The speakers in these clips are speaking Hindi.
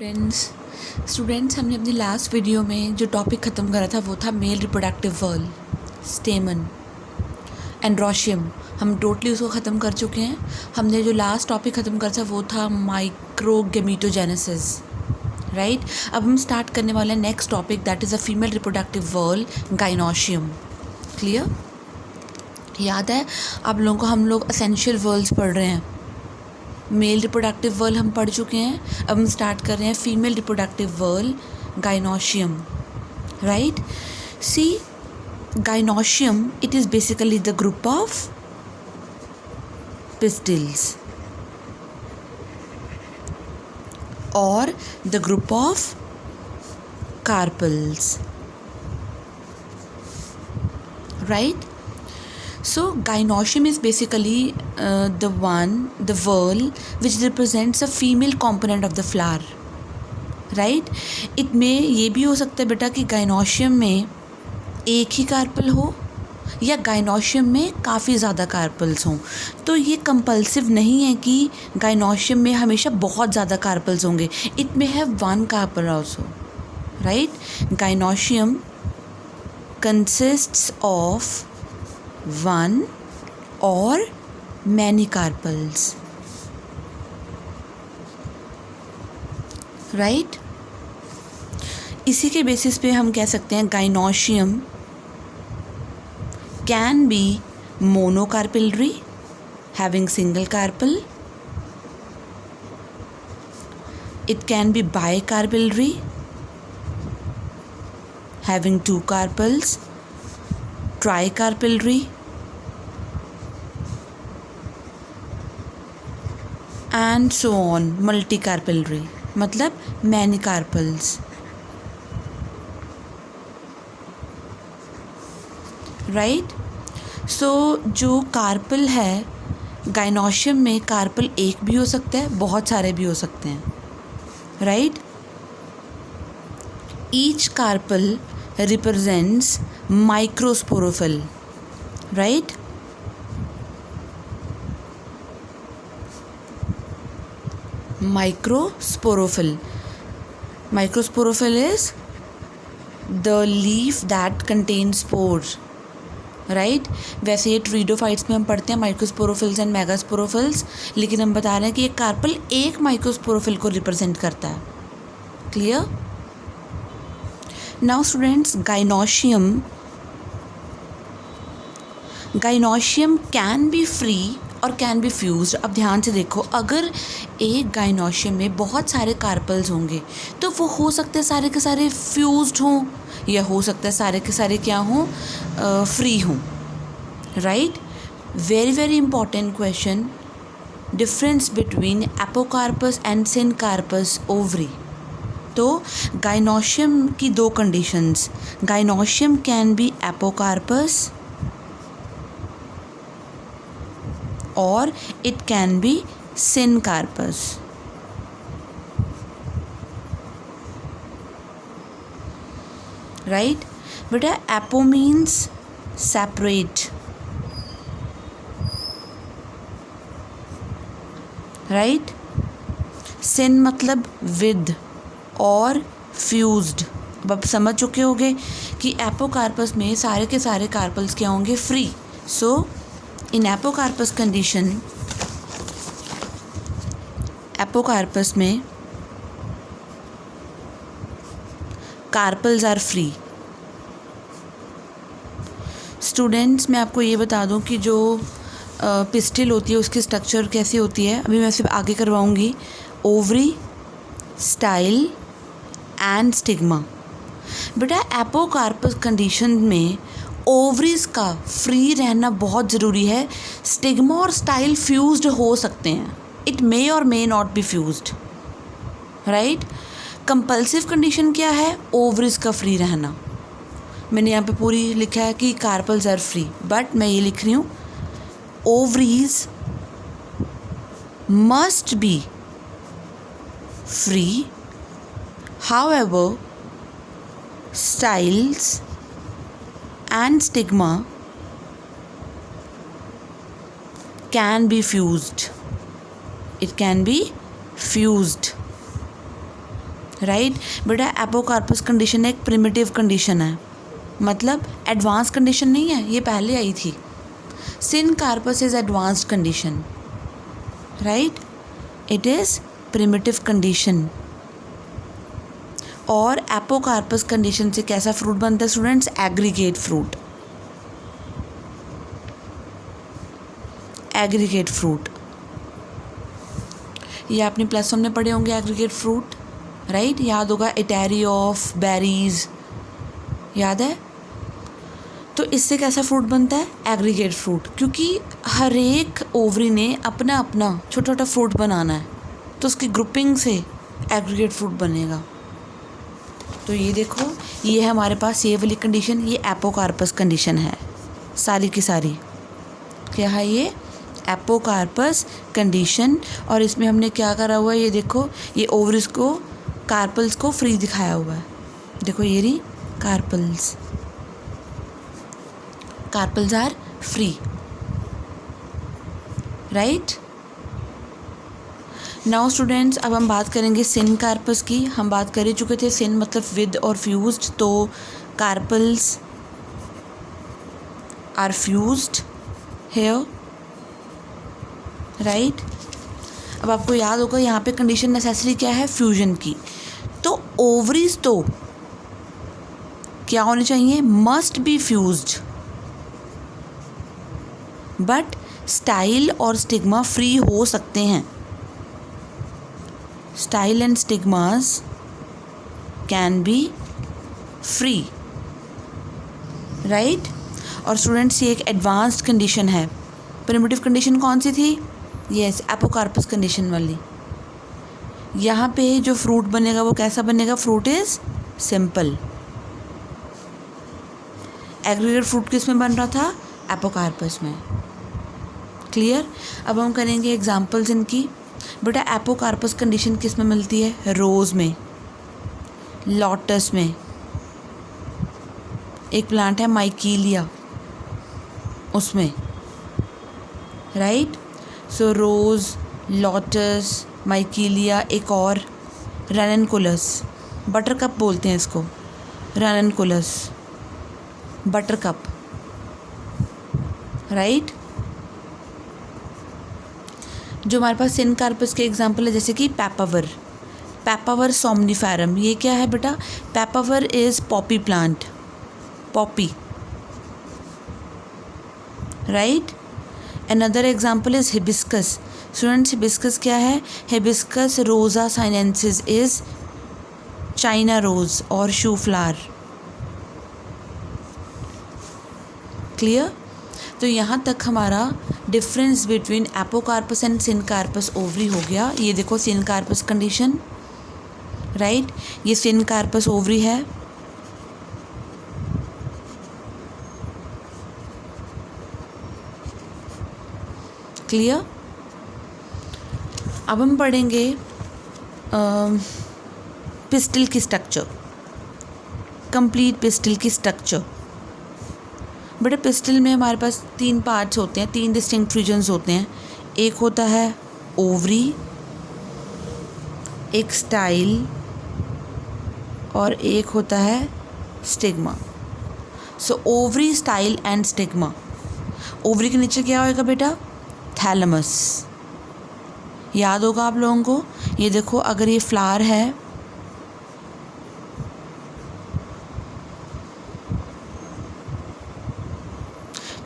स्टूडेंट्स हमने अपनी लास्ट वीडियो में जो टॉपिक ख़त्म करा था वो था मेल रिप्रोडक्टिव वॉल, स्टेमन, एंड्रोशियम। हम टोटली उसको ख़त्म कर चुके हैं। हमने जो लास्ट टॉपिक ख़त्म करा था वो था माइक्रोगेमीटोजेनेसिस, राइट। अब हम स्टार्ट करने वाले हैं next topic, that is a female reproductive wall, gynoecium. Clear? याद है आप लोगों को? हम लोग एसेंशियल वर्ल्स पढ़ रहे हैं। मेल रिप्रोडक्टिव वर्ल हम पढ़ चुके हैं। अब हम स्टार्ट कर रहे हैं female reproductive whorl, gynoecium, right. See, gynoecium, it is basically the group of pistils और the group of carpels, right? So gynoecium is basically the whorl which represents a female component of the flower, right? it में ये भी हो सकता है बेटा कि gynoecium में एक ही कार्पल हो या gynoecium में काफ़ी ज़्यादा कार्पल्स हों। तो ये कंपल्सिव नहीं है कि gynoecium में हमेशा बहुत ज़्यादा कार्पल्स होंगे। इट में है one carpel also, right. gynoecium consists of one or many carpels, right? इसी के बेसिस पे हम कह सकते हैं gynoecium can be monocarpellary having single carpel, it can be bicarpellary having two carpels, tricarpellary and so on, multicarpellary मतलब many carpels, right? so जो कार्पल है गाइनोशियम में, कार्पल एक भी हो सकता है, बहुत सारे भी हो सकते हैं, right? each carpel represents microsporophyll, right? Microsporophyll is the leaf that contains spores, right? वैसे ये ट्रीडोफाइट्स में हम पढ़ते हैं माइक्रोस्पोरोफिल्स एंड मेगास्पोरोफिल्स, लेकिन हम बता रहे हैं कि ये कार्पल एक माइक्रोस्पोरोफिल को रिप्रेजेंट करता है। Clear? Now students, gynoecium can B free और कैन बी फ्यूज्ड। अब ध्यान से देखो, अगर एक गाइनोशियम में बहुत सारे कार्पल्स होंगे तो वो हो सकते हैं सारे के सारे फ्यूज्ड हों या हो सकता है सारे के सारे क्या हों, फ्री हों, right. Very very important question, difference between apocarpous and syncarpous ovary. तो गाइनोशियम की दो conditions, gynoecium can be apocarpous और it can be syncarpous, right. बेटा apo means separate, right. Syn मतलब विद और फ्यूज्ड। अब आप समझ चुके होंगे कि एपोकार्पस में सारे के सारे कार्पल्स क्या होंगे, फ्री। सो इन एपोकार्पस कंडीशन, एपोकार्पस में कार्पल्स आर फ्री। स्टूडेंट्स, मैं आपको ये बता दूं कि जो पिस्टिल होती है उसकी स्ट्रक्चर कैसी होती है, अभी मैं सिर्फ आगे करवाऊंगी। Ovary, style and stigma. बेटा एपोकार्पस कंडीशन में ओवरीज का फ्री रहना बहुत ज़रूरी है। स्टिग्मा और स्टाइल फ्यूज्ड हो सकते हैं, इट मे और may not be fused, right. Compulsive condition क्या है, ओवरीज का फ्री रहना। मैंने यहाँ पे पूरी लिखा है कि कार्पल्स आर फ्री, बट मैं ये लिख रही हूँ ovaries must be free, however styles and stigma can be fused, it can be fused, right बेटा, एपोकार्पस कंडीशन एक प्रिमिटिव कंडीशन है, मतलब एडवांस कंडीशन नहीं है, ये पहले आई थी। Syncarpous is advanced condition, right, it is primitive condition. और एपोकार्पस कंडीशन से कैसा फ्रूट बनता है students? Aggregate fruit, aggregate fruit. ये आपने प्लस वन में पढ़े होंगे एग्रीगेट फ्रूट, राइट, याद होगा, इटैरी ऑफ बेरीज, याद है। तो इससे कैसा फ्रूट बनता है? एग्रीगेट फ्रूट, क्योंकि हर एक ओवरी ने अपना अपना छोटा छोटा फ्रूट बनाना है, तो उसकी ग्रुपिंग से एग्रीगेट फ्रूट बनेगा। तो ये देखो, ये है हमारे पास ये वाली कंडीशन, ये एपोकार्पस कंडीशन है सारी की सारी। क्या है ये? Apocarpous condition. और इसमें हमने क्या करा हुआ है, ये देखो, ये ओवरीज को, कार्पल्स को फ्री दिखाया हुआ है। देखो ये रही carpels, carpels are free, right. Now students, अब हम बात करेंगे सिनकार्पस की। हम बात कर ही चुके थे, सिन मतलब विद और फ्यूज्ड, तो carpels are fused here, right. अब आपको याद होगा यहाँ पे कंडीशन नेसेसरी क्या है? फ्यूजन की। तो ओवरीज तो क्या होने चाहिए? Must be fused, but style और स्टिग्मा फ्री हो सकते हैं। Style and stigmas can be free, right. और स्टूडेंट्स, ये एक एडवांस्ड कंडीशन है। प्रिमिटिव कंडीशन कौन सी थी? यस, एपोकार्पस कंडीशन वाली। यहाँ पे जो फ्रूट बनेगा वो कैसा बनेगा? Fruit is simple. Aggregate fruit किस में बन रहा था? एपोकार्पस में। क्लियर। अब हम करेंगे एग्जांपल्स इनकी। बेटा, एपोकार्पस कंडीशन किस में मिलती है? रोज़ में, लोटस में, एक प्लांट है माइकीलिया, उसमें, राइट। सो रोज़, लोटस, माइकीलिया, एक और रैननकुलस, बटरकप बोलते हैं इसको, रैननकुलस, बटरकप, राइट। जो हमारे पास सिनकार्पस के एग्जांपल है, जैसे कि पैपावर, पैपावर सोमनिफेरम। ये क्या है बेटा? Papaver is Poppy plant, Poppy, right. Another example is hibiscus. Students, hibiscus क्या है? हिबिस्कस रोजा साइनेंसिस इज़ चाइना रोज़ और शू फ्लावर। क्लियर। तो यहाँ तक हमारा difference between apocarpous and syncarpous ovary हो गया। ये देखो सिनकार्पस कंडीशन, राइट, ये सिनकार्पस ओवरी है, क्लियर। अब हम पढ़ेंगे पिस्टिल की स्ट्रक्चर, कंप्लीट पिस्टिल की स्ट्रक्चर। बेटा, पिस्टिल में हमारे पास 3 पार्ट्स होते हैं, 3 डिस्टिंक्ट रीजन्स होते हैं। एक होता है ओवरी, एक स्टाइल, और एक होता है stigma. So ovary, style and stigma. Ovary के नीचे क्या होएगा बेटा? थैलेमस। याद होगा आप लोगों को। ये देखो, अगर ये फ्लावर है,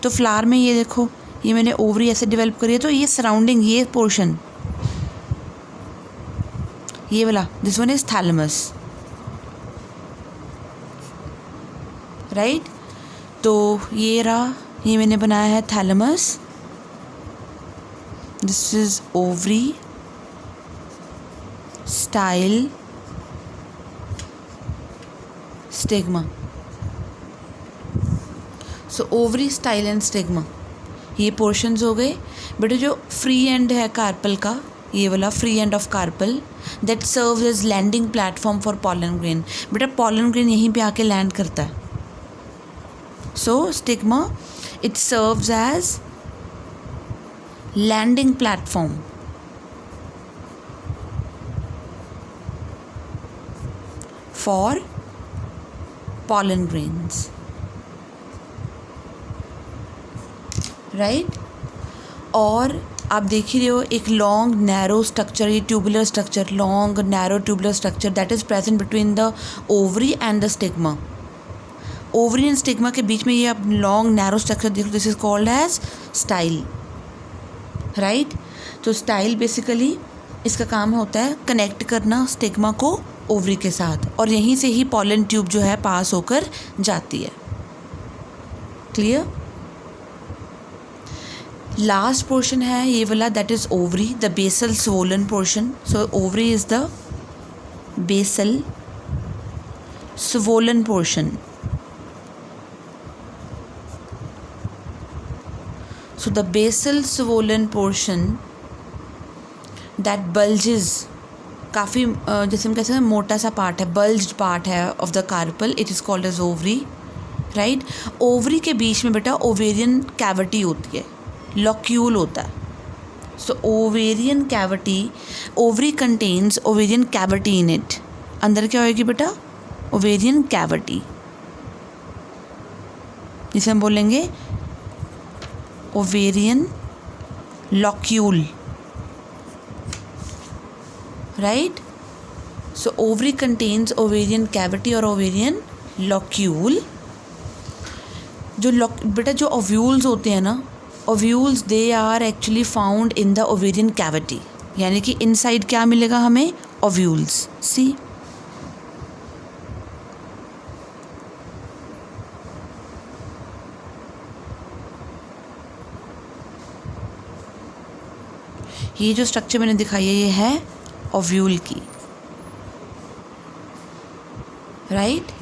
तो फ्लावर में ये देखो, ये मैंने ओवरी ऐसे डेवलप करी है, तो ये सराउंडिंग, ये पोर्शन, ये वाला, this one is thalamus, right. तो ये रहा, ये मैंने बनाया है thalamus, this is ovary, style, stigma. So ovary, style and stigma, ये पोर्शंस हो गए। बेटा, जो फ्री एंड है कार्पल का, ये वाला free end of carpel, that serves as landing platform for pollen grain. बेटा, पॉलन ग्रेन यहीं पे आके लैंड करता है। So stigma, it serves as landing platform for pollen grains, right? और आप देख ही रहे हो एक लॉन्ग नैरो स्ट्रक्चर, ये tubular structure, long narrow tubular structure that is present between the ovary and the stigma. Ovary and stigma के बीच में ये आप लॉन्ग नैरो स्ट्रक्चर देखो, this is called as style, right? तो स्टाइल बेसिकली इसका काम होता है कनेक्ट करना स्टिग्मा को ओवरी के साथ, और यहीं से ही पॉलन ट्यूब जो है पास होकर जाती है. क्लियर? लास्ट पोर्शन है ये वाला, that is ovary, the basal swollen portion. So ovary is the basal swollen portion. So the basal swollen portion that bulges, काफ़ी जैसे हम कहते हैं मोटा सा पार्ट है, बल्ज्ड पार्ट है of the carpel, it is called as ovary, right? Ovary के बीच में बेटा ओवेरियन कैविटी होती है, लॉक्यूल होता है. So ovarian cavity, ovary contains ovarian cavity in it. अंदर क्या होएगी बेटा? ओवेरियन कैविटी, जिसे हम बोलेंगे ovarian locule, right? So ovary contains ovarian cavity और ओवेरियन लॉक्यूल. जो बेटा जो ओव्यूल्स होते हैं ना, ovules they are actually found in the ovarian cavity, यानी कि इनसाइड क्या मिलेगा हमें? ओव्यूल्स. सी, ये जो स्ट्रक्चर मैंने दिखाई है ये है ओव्यूल की, राइट?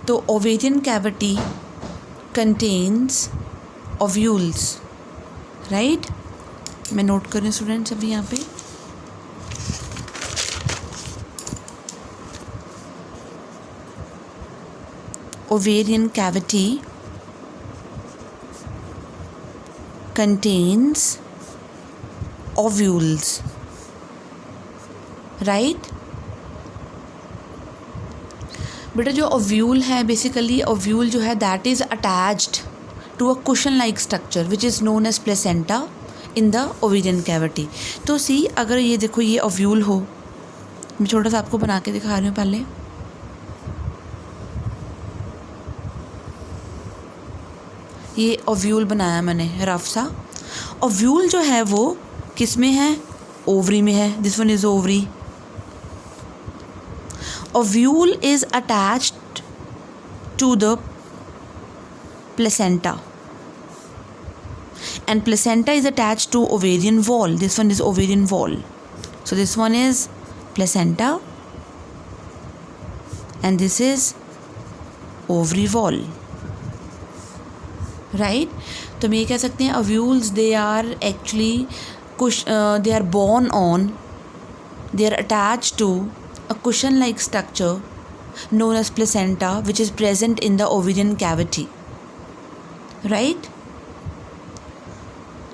तो ovarian cavity contains ovules, right? मैं नोट कर रही हूँ स्टूडेंट्स अभी यहाँ पे. Ovarian cavity contains ovules, right? बेटा जो ओव्यूल है बेसिकली, ओव्यूल जो है that is attached to a cushion like structure which is known as placenta in the ovarian cavity. तो सी, अगर ये देखो ये ओव्यूल हो, मैं छोटा सा आपको बना के दिखा रही हूँ पहले. ये ओव्यूल बनाया मैंने रफ सा. ओव्यूल जो है वो किस में है? ओवरी में है. This one is ovary. Ovule is attached to the placenta and placenta is attached to ovarian wall. This one is ovarian wall. So this one is placenta and this is ovary wall, right? तो हम ये कह सकते हैं ovules they are actually they are born on, they are attached to a cushion like structure known as placenta which is present in the ovarian cavity, right?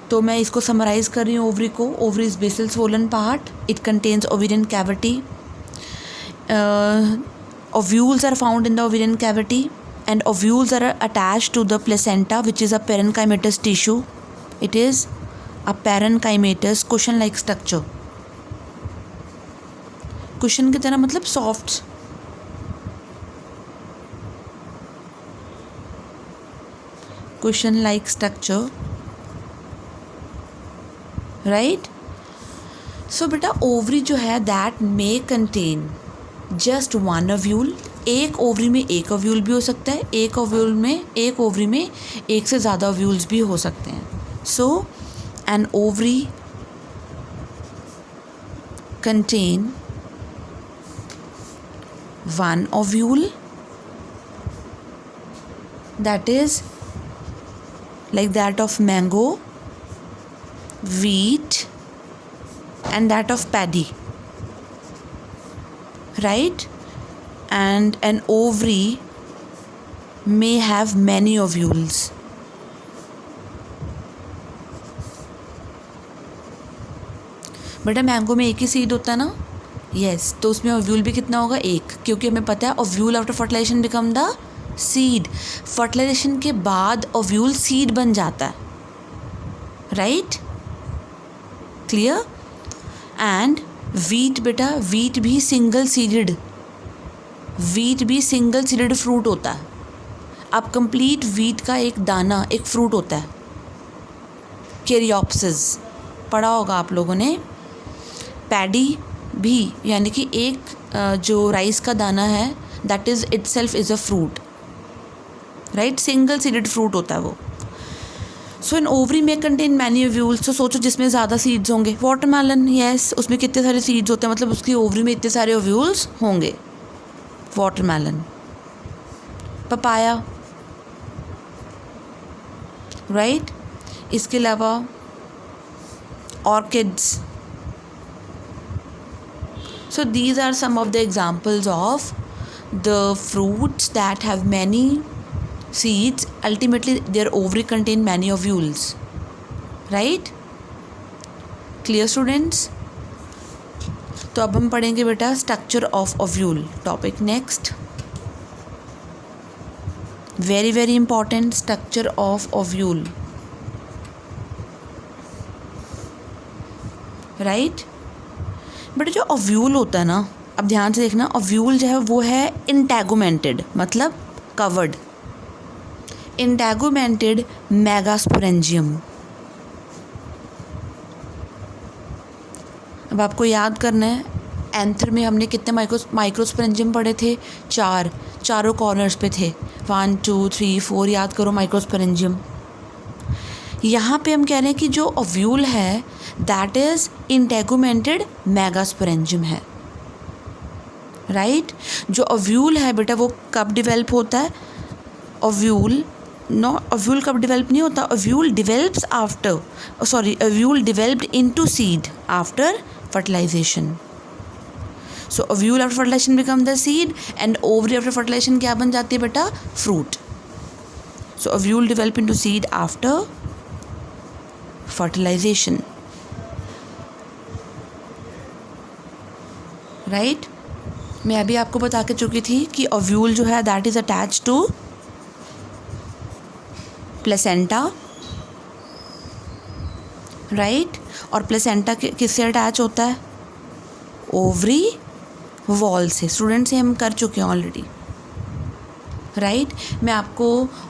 तो मैं इसको समराइज कर रही हूँ ओवरी को. Ovary is basal swollen part, it contains ovarian cavity. Ovules are found in the ovarian cavity and ovules are attached to the placenta which is a parenchymatous tissue. It is a parenchymatous cushion like structure. cushion की तरह मतलब soft. cushion like structure, right? So बेटा ओवरी जो है that may contain just one ovule. एक ओवरी में एक ओव्यूल भी हो सकता है, एक ओव्यूल में एक ओवरी में एक से ज़्यादा ओव्यूल्स भी हो सकते हैं. So an ovary contain one ovule, that is like that of mango, wheat and that of paddy, right? And an ovary may have many ovules. बेटा मैंगो में एक ही सीड होता है ना, यस, तो उसमें ओव्यूल भी कितना होगा, एक, क्योंकि हमें पता है ovule after fertilisation become the seed. Fertilisation के बाद ओव्यूल सीड बन जाता है, राइट, क्लियर. एंड वीट बेटा, वीट भी सिंगल सीडेड फ्रूट होता है. अब कंप्लीट वीट का एक दाना एक फ्रूट होता है, कैरियोप्सिस, पढ़ा होगा आप लोगों ने. पैडी भी, यानी कि एक जो राइस का दाना है that is itself is a fruit, right, single seeded fruit होता है वो. सो एन ओवरी में कंटेन मैनी ओव्यूल्स. तो सोचो जिसमें ज़्यादा सीड्स होंगे, वाटरमेलन, यस, उसमें कितने सारे सीड्स होते हैं, मतलब उसकी ओवरी में इतने सारे ओव्यूल्स होंगे, वाटरमेलन. Papaya, right. इसके अलावा orchids. So these are some of the examples of the fruits that have many seeds. Ultimately their ovary contain many ovules, right? Clear students? तो अब हम पढ़ेंगे बेटा structure of ovule topic next. Very very important, structure of ovule, right? But जो ओव्यूल होता है ना, अब ध्यान से देखना, ओव्यूल जो है वो है इंटैगुमेंटेड, मतलब कवर्ड, इंटैगुमेंटेड मेगास्पोरेंजियम. अब आपको याद करना है, एंथर में हमने कितने माइक्रोस्पोरेंजियम पढ़े थे, चारों कॉर्नर्स पे थे, 1 2 3 4, याद करो माइक्रोस्पोरेंजियम. यहाँ पे हम कह रहे हैं कि जो ओव्यूल है दैट इज़ इंटेगुमेंटेड मेगास्पोरेंजियम है, राइट. जो ओव्यूल है बेटा वो कब डिवेल्प होता है, ओव्यूल कब डिवेल्प नहीं होता, ovule develops after, ovule developed into seed after fertilization. So ovule after fertilisation become the seed and ovary after fertilization क्या बन जाती है बेटा, fruit. So ovule develop into seed after fertilization, right. मैं अभी आपको बता के चुकी थी कि ओव्यूल जो है that is attach to placenta, right. और प्लेसेंटा किससे अटैच होता है, ओवरी वॉल से. स्टूडेंट से हम कर चुके हैं ऑलरेडी, राइट. मैं आपको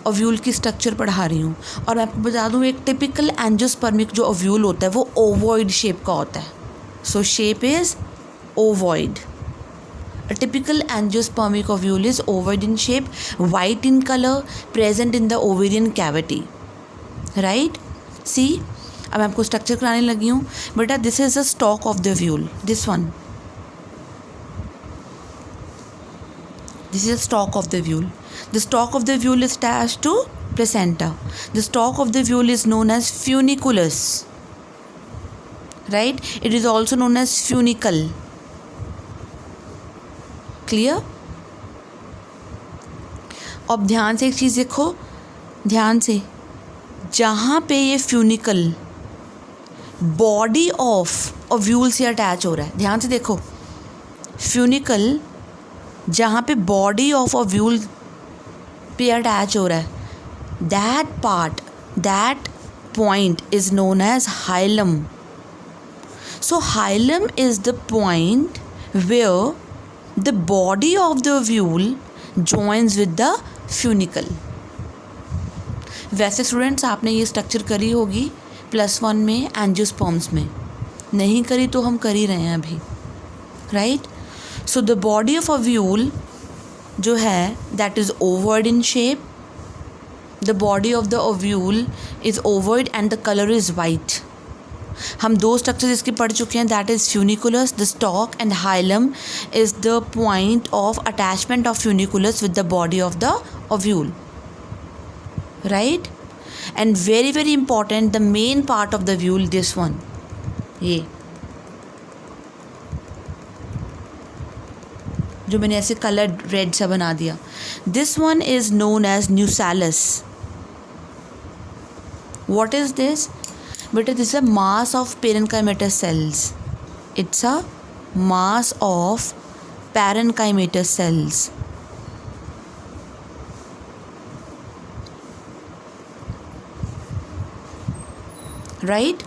ओव्यूल की स्ट्रक्चर पढ़ा रही हूँ और मैं आपको बता दूँ, एक टिपिकल एंजियोस्पर्मिक जो ओव्यूल होता है वो ओवॉइड शेप का होता है. So shape is ovoid. A typical angiospermic ovule is ovoid in shape, white in colour, present in the ovarian cavity, right. See, अब मैं आपको स्ट्रक्चर कराने लगी हूँ बेटा. This is the stalk of the ovule, this one, this is the stalk of the ovule. The stalk of the ovule is attached to placenta. The stalk of the ovule is known as funiculus, right. It is also known as funicle. Clear? अब ध्यान से एक चीज़ देखो, ध्यान से, जहाँ पे ये फ्यूनिकल बॉडी ऑफ ओव्यूल से अटैच हो रहा है, ध्यान से देखो, फ्यूनिकल जहाँ पे बॉडी ऑफ ओव्यूल पे अटैच हो रहा है, that point is known as hilum. So hilum is the point where the body of the ovule joins with the funicle. वैसे स्टूडेंट्स आपने ये स्ट्रक्चर करी होगी +1 में एंजियोस्पर्म्स में, नहीं करी तो हम कर ही रहे हैं अभी, right. So the body of ovule जो है that is ovoid in shape. The body of the ovule is ovoid and the color is white. हम दो स्ट्रक्चर इसके पढ़ चुके हैं, that is funiculus, the stalk, and hilum is the point of attachment of funiculus with the body of the ovule, right. And very very important, the main part of the ovule, this one, ये जो मैंने ऐसे कलर रेड सा बना दिया, this one is known as nucellus. What is this बेटा, this a mass of parenchymatous cells. It's a mass of parenchymatous cells. Right?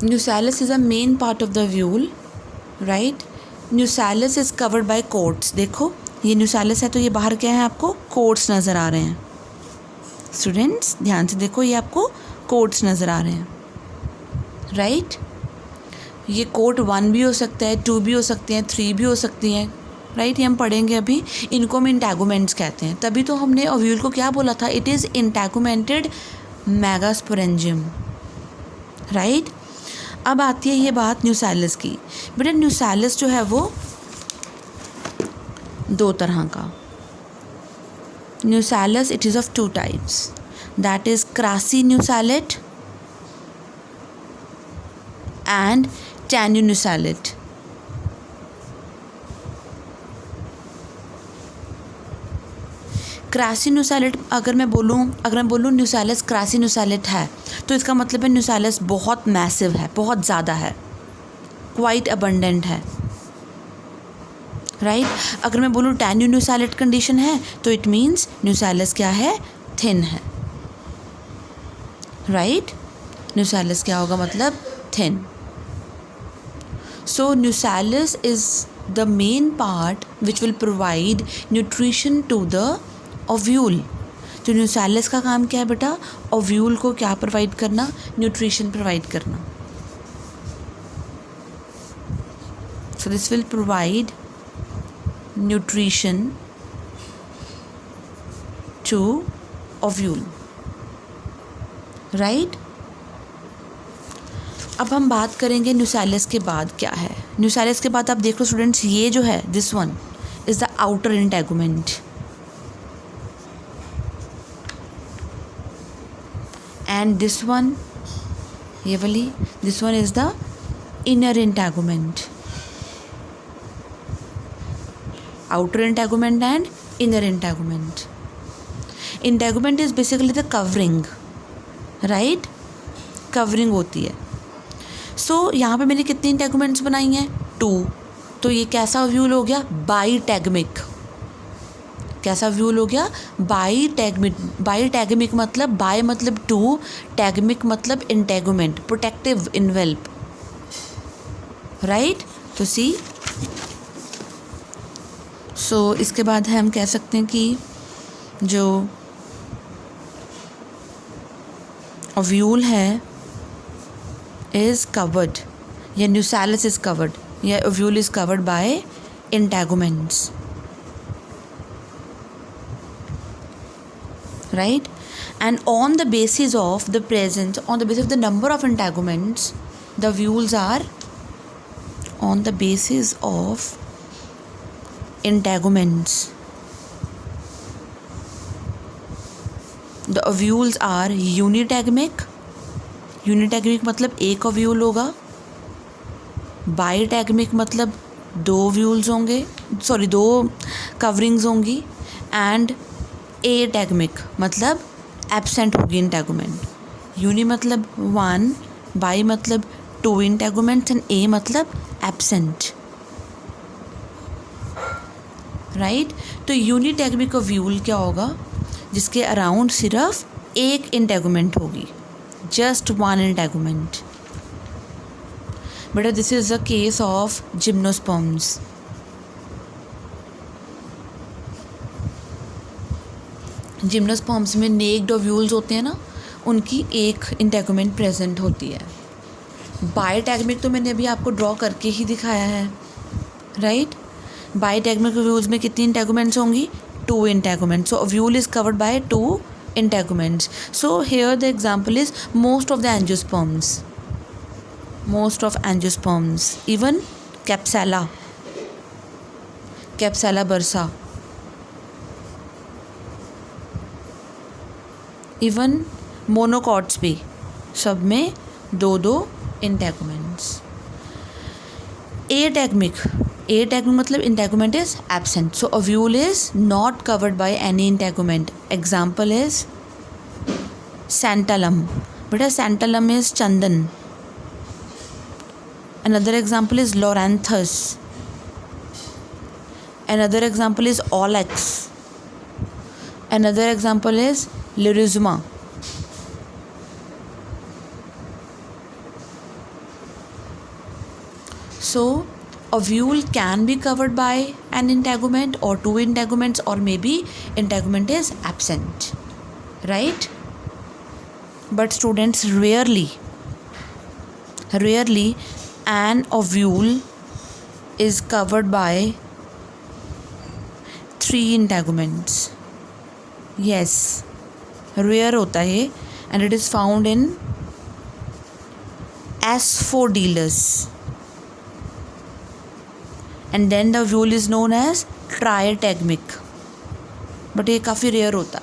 Nucellus is a main part of the ovule. Right? Nucellus is covered by coats. देखो ये nucellus है तो ये बाहर क्या है, आपको coats नज़र आ रहे हैं. स्टूडेंट्स ध्यान से देखो, ये आपको कोट्स नज़र आ रहे हैं. राइट? ये कोट 1 भी हो सकता है, 2 भी हो सकते हैं, 3 भी हो सकती हैं. राइट? ये हम पढ़ेंगे अभी. इनको हम इंटैगुमेंट्स कहते हैं. तभी तो हमने ओव्यूल को क्या बोला था, इट इज़ इंटैगुमेंटेड मेगास्पोरेंजियम. राइट? अब आती है ये बात न्यूसेलस की. बेटा न्यूसेलस जो है वो 2 तरह का. Nucellus, it is of 2 types. That is crassinucellate and tenunucellate. क्रासिनुसेलेट अगर मैं बोलूँ न्यूसेलस क्रासिनुसेलेट है तो इसका मतलब है न्यूसेलस बहुत मैसिव है, बहुत ज़्यादा है, क्वाइट अबंडेंट है. राइट? अगर मैं बोलूँ टेन्यूनुसेलेट कंडीशन है तो इट मीन्स न्यूसेलस क्या है, थिन है. राइट? न्यूसेलस क्या होगा, मतलब thin. So nucellus is the main part which will provide nutrition to the ovule. तो न्यूसेलस का काम क्या है बेटा, ओव्यूल को क्या प्रोवाइड करना, न्यूट्रिशन प्रोवाइड करना. So this will provide nutrition to ovule. Right? अब हम बात करेंगे न्यूसेलस के बाद क्या है. न्यूसेलस के बाद आप देख लो स्टूडेंट्स, ये जो है this one is the outer integument and this one, ये वाली, this one is the inner integument. outer integument and inner integument. Integument is basically the covering. Right? Covering होती है. So यहाँ पे मैंने कितनी इंटेगुमेंट्स बनाई हैं, 2. तो ये कैसा व्यूल हो गया, बाईटैगमिक. कैसा व्यूल हो गया, बाईटैगमिक. बाईटैगमिक मतलब बाई मतलब 2, टैगमिक मतलब इंटेगुमेंट, प्रोटेक्टिव इन्वेल्प. राइट? तो सी सो इसके बाद है हम कह सकते हैं कि जो ओव्यूल है इज़ कवर्ड, या न्यूसेलस इज़ कवर्ड, या ovule is covered by integuments. Right? And on the basis of the presence, on the basis of the number of integuments, the ovules are on the basis of integuments. The ovules are unitegmic. Unitegmic मतलब एक ओव्यूल होगा. बाईटैगमिक मतलब 2 ओव्यूल्स होंगे, 2 कवरिंग्स होंगी. एंड एटैगमिक मतलब एब्सेंट होगी इंटेगुमेंट. यूनि मतलब 1, बाई मतलब 2 इंटेगुमेंट्स एंड ए मतलब एब्सेंट. राइट? तो यूनिटैगमिक ओव्यूल क्या होगा, जिसके अराउंड सिर्फ एक इंटेगुमेंट होगी, जस्ट 1 इंटेगुमेंट. बेटा this is the case of gymnosperms. Gymnosperms में नेक्ड ओव्यूल्स होते हैं ना, उनकी एक इंटेगुमेंट प्रेजेंट होती है. बाईटैगमिक तो मैंने अभी आपको ड्रॉ करके ही दिखाया है. राइट? बाईटैगमिक ओव्यूल्स में कितनी इंटेगुमेंट्स होंगी, 2 integuments. So ovule is covered by 2 integuments. So here the example is most of the angiosperms, most of angiosperms, even Capsella, Capsella bursa, even monocots भी, सब में 2 इंटेगुमेंट्स. एटैगमिक मतलब integument is absent. So ovule is not covered by any integument. Example is santalum. Beta santalum is chandan. Another example is Loranthus. Another example is Olex. Another example is Lyrisma. So ovule can be covered by an integument or two integuments, or maybe integument is absent, right? But students, rarely an ovule is covered by three integuments. Yes, rare होता है, and it is found in Asphodilus. And then the ovule is known as triategmic. But ये काफ़ी रेयर होता.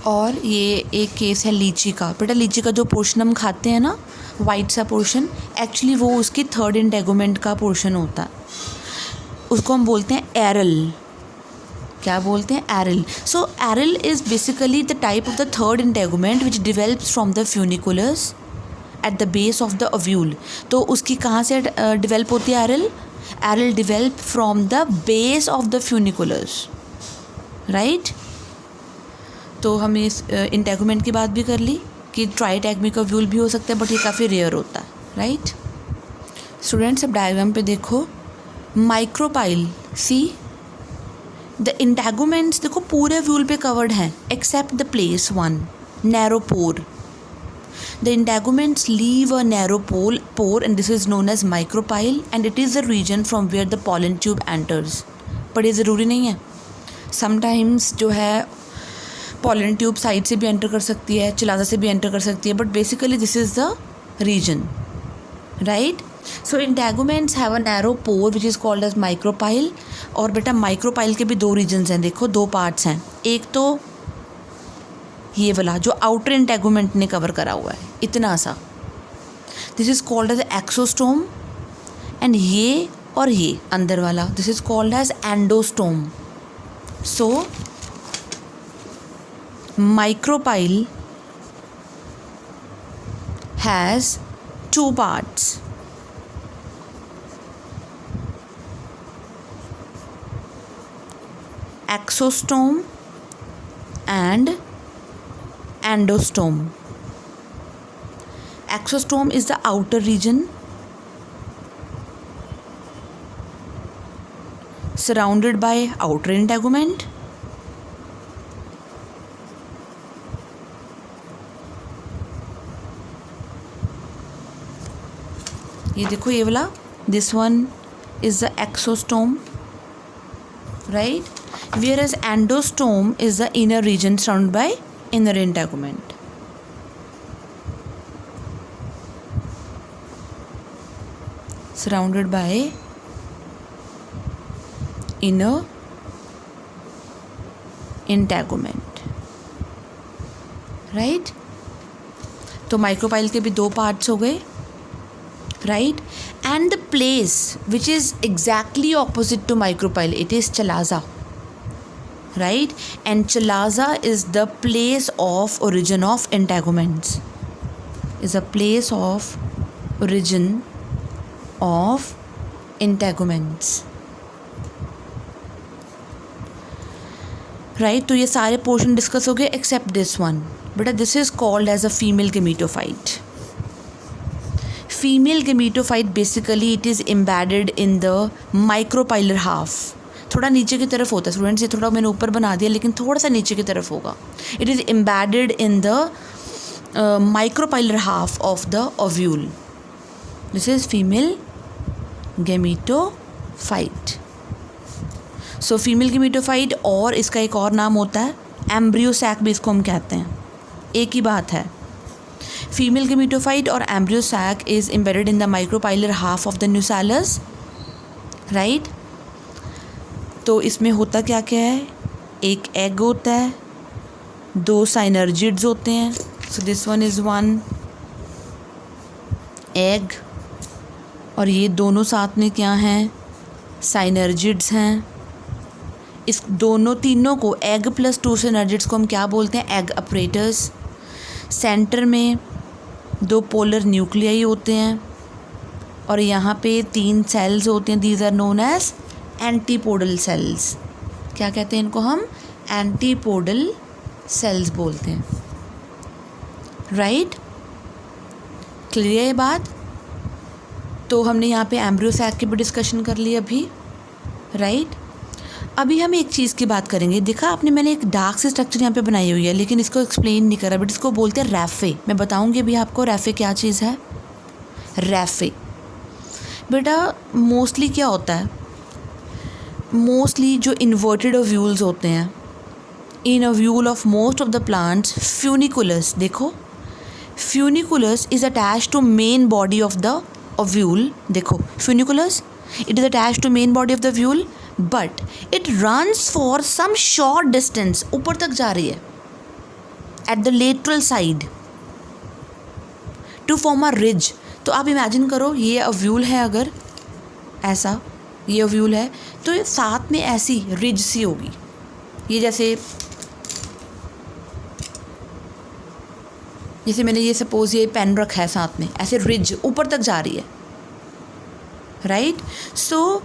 और ये एक केस है लीची का. बेटा लीची का जो पोर्शन हम खाते हैं ना, वाइट सा पोर्शन, एक्चुअली वो उसकी थर्ड इंटेगुमेंट का पोर्शन होता है. उसको हम बोलते हैं एरल. क्या बोलते हैं? Aril. So aril is basically the type of the third integument which develops from the funiculus at the base of the ovule. तो उसकी कहाँ से डिवेल्प होती है aril? Aril develop from the base of the funiculus, right. तो हम इस इंटेगुमेंट की बात भी कर ली कि ट्राइटेगमिक ओव्यूल भी हो सकता है, बट ये काफ़ी रेयर होता है, राइट. स्टूडेंट्स, अब डायग्राम पे देखो. माइक्रोपाइल, सी द इंटेगुमेंट्स देखो पूरे ओव्यूल पे कवर्ड हैं except the place one, narrow pore. The integuments leave a narrow pore and this is known as micropyle, and it is the region from where the pollen tube enters. पर ये ज़रूरी नहीं है. Sometimes जो है pollen tube साइड से भी एंटर कर सकती है, चिलाजा से भी एंटर कर सकती है, but basically this is the region, right? So integuments have a narrow pore which is called as micropyle. और बेटा micropyle के भी दो regions हैं, देखो दो parts हैं. एक तो ये वाला जो आउटर इंटेगुमेंट ने कवर करा हुआ है, इतना सा, this is called as exostome. And ये और ये अंदर वाला, this is called as endostome. So micropyle has two parts. Exostome and endostome. Exostome is the outer region surrounded by outer integument. ये देखो ये वाला, this one is the exostome, right? Whereas endostome is the inner region surrounded by inner integument. Surrounded by inner integument, right? तो माइक्रोपाइल के भी दो पार्ट्स हो गए, right? And the place which is exactly opposite to micropyle, it is chalaza, right? And chalaza is the place of origin of integuments. Is a place of origin of integuments, right? तो ये सारे पोर्शन डिस्कस हो गए एक्सेप्ट दिस वन. बेटा this is called as a female gametophyte. Female gametophyte basically it is embedded in the micropylar half. थोड़ा नीचे की तरफ होता है स्टूडेंट्स, ये थोड़ा मैंने ऊपर बना दिया लेकिन थोड़ा सा नीचे की तरफ होगा. It is embedded in the micropylar half of the ovule. This is female gametophyte. So female gametophyte, और इसका एक और नाम होता है एम्ब्रियो सैक भी इसको हम कहते हैं. एक ही बात है. फीमेल गेमीटोफाइट और embryo sac is embedded in the micropylar half of the nucellus, right. तो इसमें होता क्या क्या है? एक एग होता है, दो साइनर्जिड्स होते हैं. So this one is one egg, और ये दोनों साथ में क्या हैं? साइनर्जिड्स हैं. इस दोनों तीनों को, एग प्लस टू साइनर्जिड्स को हम क्या बोलते हैं? Egg operators. सेंटर में दो पोलर न्यूक्लियाई होते हैं, और यहाँ पे 3 सेल्स होते हैं, these are known as antipodal cells. क्या कहते हैं इनको हम? एंटीपोडल सेल्स बोलते हैं, राइट? क्लियर है ये बात? तो हमने यहाँ पे एम्ब्रियो सैक की भी डिस्कशन कर ली अभी, राइट? अभी हम एक चीज़ की बात करेंगे। देखा आपने, मैंने एक डार्क से स्ट्रक्चर यहाँ पे बनाई हुई है, लेकिन इसको एक्सप्लेन नहीं करा, बट इसको बोलते हैं रैफे। मैं बताऊँगी अभी आपको रैफे क्या चीज़ है। रैफे बेटा मोस्टली क्या होता है, मोस्टली जो इन्वर्टेड ओव्यूल्स होते हैं, in ovule of most of the plants, funiculus, देखो funiculus is attached to main body of the ovule. देखो funiculus, it is attached to main body of the ovule, but it runs for some short distance, ऊपर तक जा रही है, at the lateral side to form a ridge. तो आप इमेजिन करो ये ओव्यूल है, अगर ऐसा ये ओव्यूल है तो ये साथ में ऐसी रिज सी होगी, ये जैसे मैंने ये सपोज ये पेन रखा है, साथ में ऐसे रिज ऊपर तक जा रही है, right? So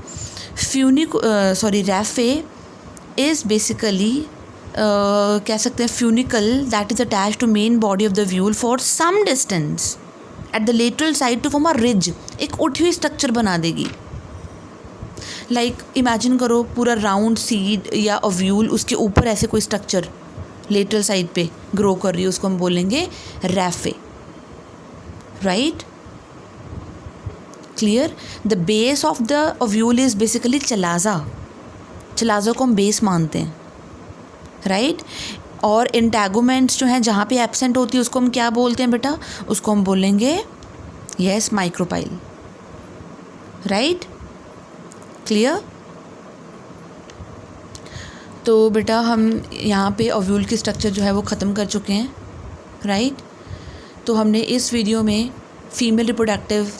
raphe is basically कह सकते हैं funicle that is attach to main body of the ovule for some distance at the lateral side to form a ridge. एक उठी हुई स्ट्रक्चर बना देगी। लाइक इमेजिन करो पूरा राउंड सीड या ओव्यूल, उसके ऊपर ऐसे कोई स्ट्रक्चर लेटरल साइड पे ग्रो कर रही है, उसको हम बोलेंगे raphe, right? Clear? The base of the ovule is basically chalaza को हम बेस मानते हैं, राइट? और इंटैगोमेंट्स जो हैं जहाँ पे एब्सेंट होती है उसको हम क्या बोलते हैं बेटा? उसको हम बोलेंगे यस माइक्रोपाइल, राइट? क्लियर? तो बेटा हम यहाँ पे ओव्यूल की स्ट्रक्चर जो है वो ख़त्म कर चुके हैं, राइट? तो हमने इस वीडियो में female reproductive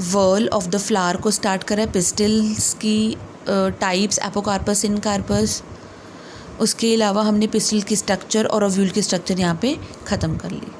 whorl of the flower को स्टार्ट करा है, पिस्टल्स की टाइप्स, एपोकार्पस, इनकार्पस। उसके अलावा हमने पिस्टल की स्ट्रक्चर और ओव्यूल की स्ट्रक्चर यहाँ पे ख़त्म कर ली।